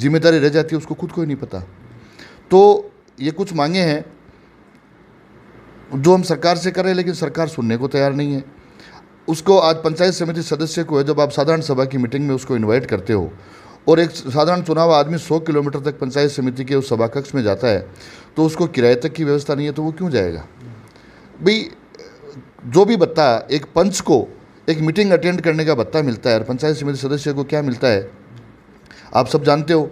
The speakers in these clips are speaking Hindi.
जिम्मेदारी रह जाती है उसको खुद को ही नहीं पता। तो ये कुछ मांगे हैं जो हम सरकार से कर रहे हैं, लेकिन सरकार सुनने को तैयार नहीं है। उसको आज पंचायत समिति सदस्य को है, जब आप साधारण सभा की मीटिंग में उसको इनवाइट करते हो और एक साधारण चुनाव आदमी 100 किलोमीटर तक पंचायत समिति के उस सभा कक्ष में जाता है, तो उसको किराए तक की व्यवस्था नहीं है, तो वो क्यों जाएगा भाई? जो भी भत्ता एक पंच को एक मीटिंग अटेंड करने का भत्ता मिलता है और पंचायत समिति सदस्य को क्या मिलता है, आप सब जानते हो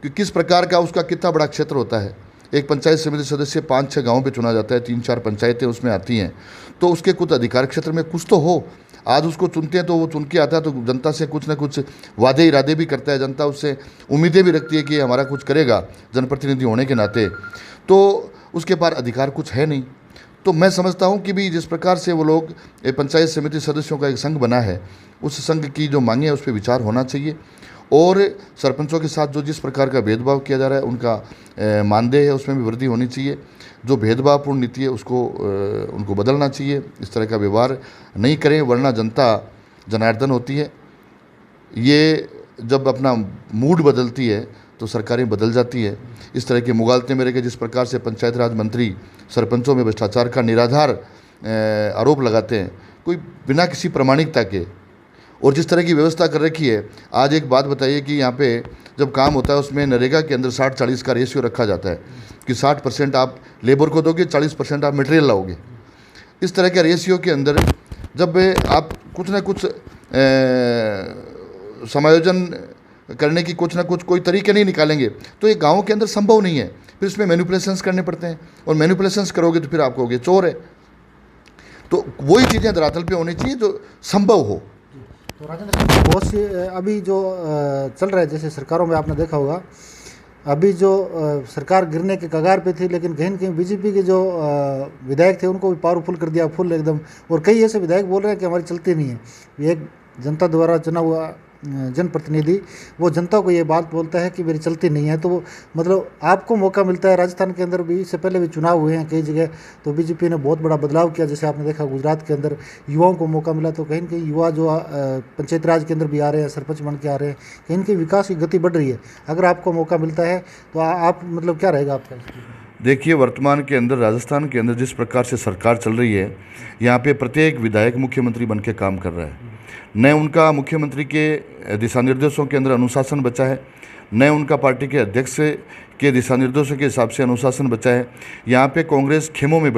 कि किस प्रकार का उसका कितना बड़ा क्षेत्र होता है। एक पंचायत समिति सदस्य 5-6 गाँव पे चुना जाता है, 3-4 पंचायतें उसमें आती हैं, तो उसके कुछ अधिकार क्षेत्र में कुछ तो हो। आज उसको चुनते हैं तो वो चुन के आता है, तो जनता से कुछ ना कुछ वादे इरादे भी करता है, जनता उससे उम्मीदें भी रखती है कि हमारा कुछ करेगा जनप्रतिनिधि होने के नाते, तो उसके पास अधिकार कुछ है नहीं। तो मैं समझता हूँ कि भी जिस प्रकार से वो लोग पंचायत समिति सदस्यों का एक संघ बना है, उस संघ की जो मांगे हैं उस पर विचार होना चाहिए, और सरपंचों के साथ जो जिस प्रकार का भेदभाव किया जा रहा है उनका मानदेय है उसमें भी वृद्धि होनी चाहिए। जो भेदभावपूर्ण नीति है उसको उनको बदलना चाहिए। इस तरह का व्यवहार नहीं करें, वरना जनता जनार्दन होती है। ये जब अपना मूड बदलती है तो सरकारें बदल जाती है। इस तरह के मुगालते मेरे के जिस प्रकार से पंचायत राज मंत्री सरपंचों में भ्रष्टाचार का निराधार आरोप लगाते हैं, कोई बिना किसी प्रामाणिकता के, और जिस तरह की व्यवस्था कर रखी है। आज एक बात बताइए कि यहाँ पे जब काम होता है उसमें नरेगा के अंदर 60-40 का रेशियो रखा जाता है कि 60% आप लेबर को दोगे, 40% आप मटेरियल लाओगे। इस तरह के रेशियो के अंदर जब आप कुछ ना कुछ समायोजन करने की कुछ ना कुछ कोई तरीके नहीं निकालेंगे तो ये गाँव के अंदर संभव नहीं है। फिर इसमें मैनिपुलेशंस करने पड़ते हैं, और मैनिपुलेशंस करोगे तो फिर आप कहोगे चोर है। तो वही चीज़ें धरातल पे होनी चाहिए जो संभव हो। तो राजेंद्र सिंह, बहुत सी अभी जो चल रहा है, जैसे सरकारों में आपने देखा होगा, अभी जो सरकार गिरने के कगार पे थी, लेकिन कहीं न कहीं बीजेपी के जो विधायक थे उनको भी पावरफुल कर दिया, फुल एकदम। और कई ऐसे विधायक बोल रहे हैं कि हमारी चलती नहीं है। एक जनता द्वारा चुना हुआ जनप्रतिनिधि वो जनता को ये बात बोलता है कि मेरी चलती नहीं है। तो मतलब आपको मौका मिलता है, राजस्थान के अंदर भी इससे पहले भी चुनाव हुए हैं कई जगह, तो बीजेपी ने बहुत बड़ा बदलाव किया। जैसे आपने देखा गुजरात के अंदर युवाओं को मौका मिला, तो कहीं न कहीं युवा जो पंचायत राज के अंदर भी आ रहे हैं, सरपंच बन के आ रहे हैं, कहीं न कहीं विकास की गति बढ़ रही है। अगर आपको मौका मिलता है तो आप मतलब क्या रहेगा आपका? देखिए, वर्तमान के अंदर राजस्थान के अंदर जिस प्रकार से सरकार चल रही है, यहाँ पे प्रत्येक विधायक मुख्यमंत्री बन के काम कर रहा है। न उनका मुख्यमंत्री के दिशा निर्देशों के अंदर अनुशासन बचा है, न उनका पार्टी के अध्यक्ष के दिशा निर्देशों के हिसाब से अनुशासन बचा है। यहाँ पे कांग्रेस खेमों में